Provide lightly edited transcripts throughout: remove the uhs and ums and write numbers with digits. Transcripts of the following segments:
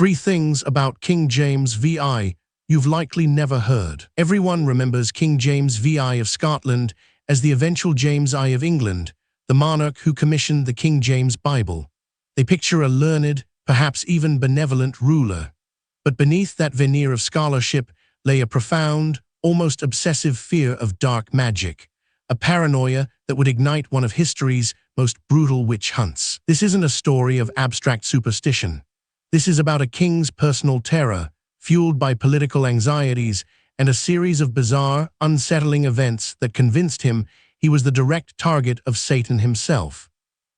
3 things about King James VI you've likely never heard. Everyone remembers King James VI of Scotland as the eventual James I of England, the monarch who commissioned the King James Bible. They picture a learned, perhaps even benevolent ruler. But beneath that veneer of scholarship lay a profound, almost obsessive fear of dark magic, a paranoia that would ignite one of history's most brutal witch hunts. This isn't a story of abstract superstition. This is about a king's personal terror, fueled by political anxieties and a series of bizarre, unsettling events that convinced him he was the direct target of Satan himself.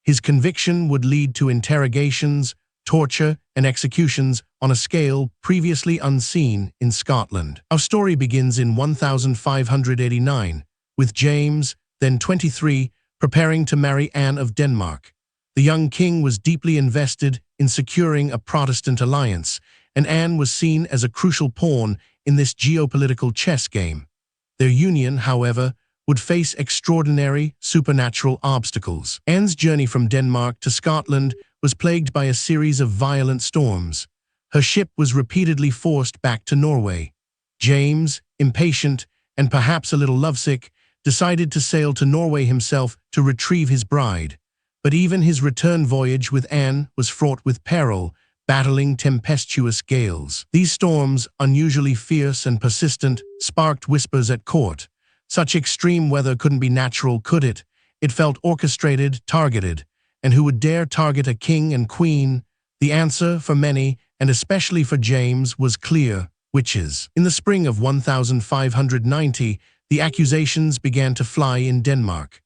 His conviction would lead to interrogations, torture, and executions on a scale previously unseen in Scotland. Our story begins in 1589, with James, then 23, preparing to marry Anne of Denmark. The young king was deeply invested in securing a Protestant alliance, and Anne was seen as a crucial pawn in this geopolitical chess game. Their union, however, would face extraordinary supernatural obstacles. Anne's journey from Denmark to Scotland was plagued by a series of violent storms. Her ship was repeatedly forced back to Norway. James, impatient and perhaps a little lovesick, decided to sail to Norway himself to retrieve his bride. But even his return voyage with Anne was fraught with peril, battling tempestuous gales. These storms, unusually fierce and persistent, sparked whispers at court. Such extreme weather couldn't be natural, could it? It felt orchestrated, targeted. And who would dare target a king and queen? The answer, for many, and especially for James, was clear: witches. In the spring of 1590, the accusations began to fly in Denmark.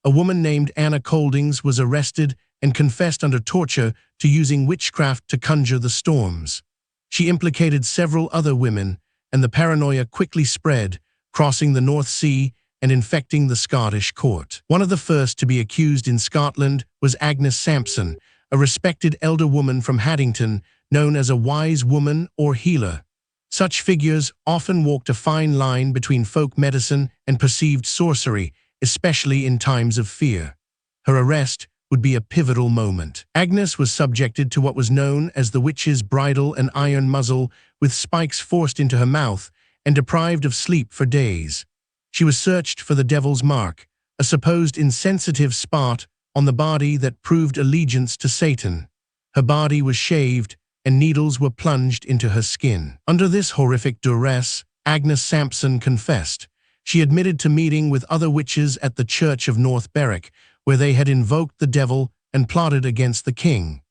A woman named Anna Coldings was arrested and confessed under torture to using witchcraft to conjure the storms. She implicated several other women, and the paranoia quickly spread, crossing the North Sea and infecting the Scottish court. One of the first to be accused in Scotland was Agnes Sampson, a respected elder woman from Haddington, known as a wise woman or healer. Such figures often walked a fine line between folk medicine and perceived sorcery, especially in times of fear. Her arrest would be a pivotal moment. Agnes was subjected to what was known as the witch's bridle, an iron muzzle with spikes forced into her mouth, and deprived of sleep for days. She was searched for the devil's mark, a supposed insensitive spot on the body that proved allegiance to Satan. Her body was shaved, and needles were plunged into her skin. Under this horrific duress, Agnes Sampson confessed. She admitted to meeting with other witches at the church of North Berwick, where they had invoked the devil and plotted against the king.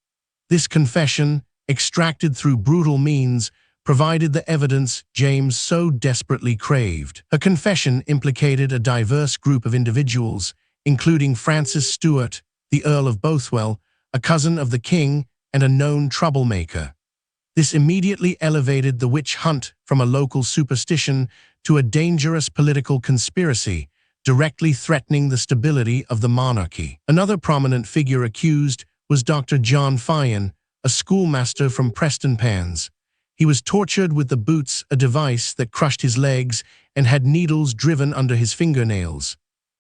This confession, extracted through brutal means, provided the evidence James so desperately craved. Her confession implicated a diverse group of individuals, including Francis Stuart, the Earl of Bothwell, a cousin of the king and a known troublemaker. This immediately elevated the witch hunt from a local superstition to a dangerous political conspiracy, directly threatening the stability of the monarchy. Another prominent figure accused was Dr. John Fian, a schoolmaster from Prestonpans. He was tortured with the boots, a device that crushed his legs and had needles driven under his fingernails.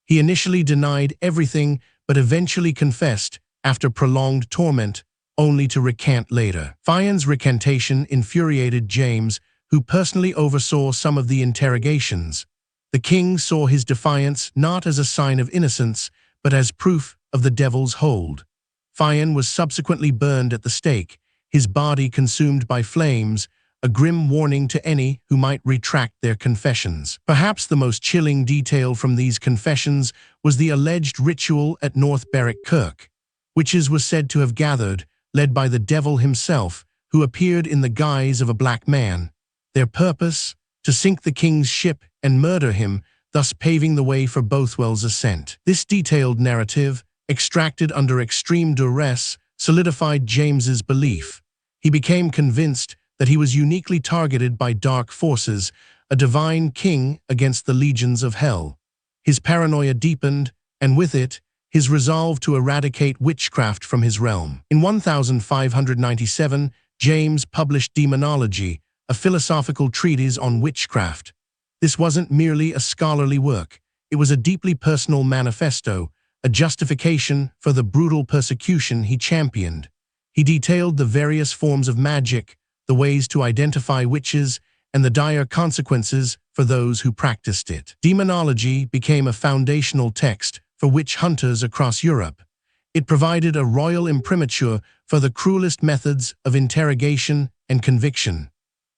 He initially denied everything, but eventually confessed after prolonged torment, only to recant later. Fian's recantation infuriated James, who personally oversaw some of the interrogations. The king saw his defiance not as a sign of innocence, but as proof of the devil's hold. Fian was subsequently burned at the stake, his body consumed by flames, a grim warning to any who might retract their confessions. Perhaps the most chilling detail from these confessions was the alleged ritual at North Berwick Kirk. Witches were said to have gathered, led by the devil himself, who appeared in the guise of a black man. Their purpose? To sink the king's ship and murder him, thus paving the way for Bothwell's ascent. This detailed narrative, extracted under extreme duress, solidified James's belief. He became convinced that he was uniquely targeted by dark forces, a divine king against the legions of hell. His paranoia deepened, and with it, his resolve to eradicate witchcraft from his realm. In 1597, James published Demonology, a philosophical treatise on witchcraft. This wasn't merely a scholarly work. It was a deeply personal manifesto, a justification for the brutal persecution he championed. He detailed the various forms of magic, the ways to identify witches, and the dire consequences for those who practiced it. Demonology became a foundational text for witch hunters across Europe. It provided a royal imprimatur for the cruelest methods of interrogation and conviction.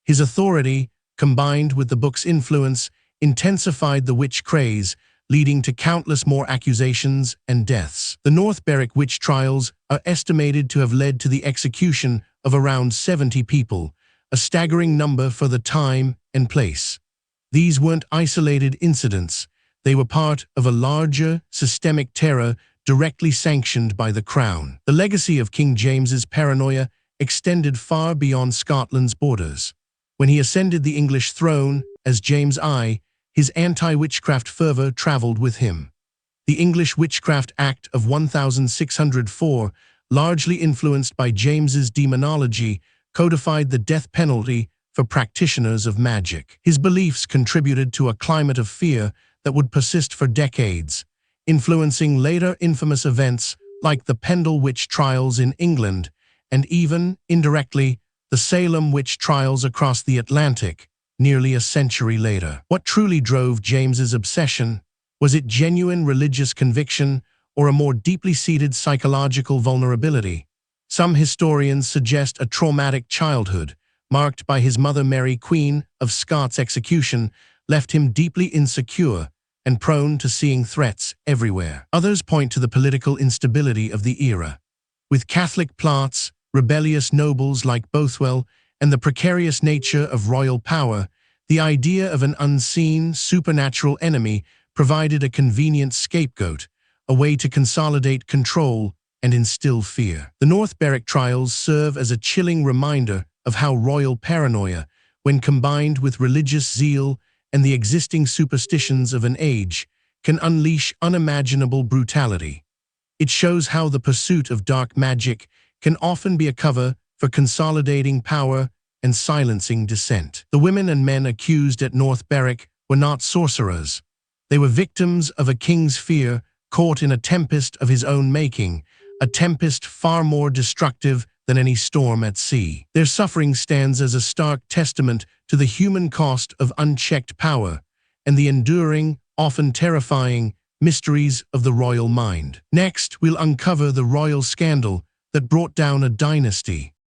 His authority, combined with the book's influence, intensified the witch craze, leading to countless more accusations and deaths. The North Berwick witch trials are estimated to have led to the execution of around 70 people, a staggering number for the time and place. These weren't isolated incidents. They were part of a larger, systemic terror directly sanctioned by the Crown. The legacy of King James's paranoia extended far beyond Scotland's borders. When he ascended the English throne as James I, his anti-witchcraft fervor traveled with him. The English Witchcraft Act of 1604, largely influenced by James's demonology, codified the death penalty for practitioners of magic. His beliefs contributed to a climate of fear that would persist for decades, influencing later infamous events like the Pendle witch trials in England and even, indirectly, the Salem witch trials across the Atlantic, nearly a century later. What truly drove James's obsession? Was it genuine religious conviction or a more deeply seated psychological vulnerability? Some historians suggest a traumatic childhood, marked by his mother Mary, Queen of Scots' execution, left him deeply insecure and prone to seeing threats everywhere. Others point to the political instability of the era. With Catholic plots, rebellious nobles like Bothwell, and the precarious nature of royal power, the idea of an unseen, supernatural enemy provided a convenient scapegoat, a way to consolidate control and instill fear. The North Berwick trials serve as a chilling reminder of how royal paranoia, when combined with religious zeal and the existing superstitions of an age, can unleash unimaginable brutality. It shows how the pursuit of dark magic can often be a cover for consolidating power and silencing dissent. The women and men accused at North Berwick were not sorcerers. They were victims of a king's fear, caught in a tempest of his own making, a tempest far more destructive than any storm at sea. Their suffering stands as a stark testament to the human cost of unchecked power and the enduring, often terrifying, mysteries of the royal mind. Next, we'll uncover the royal scandal that brought down a dynasty.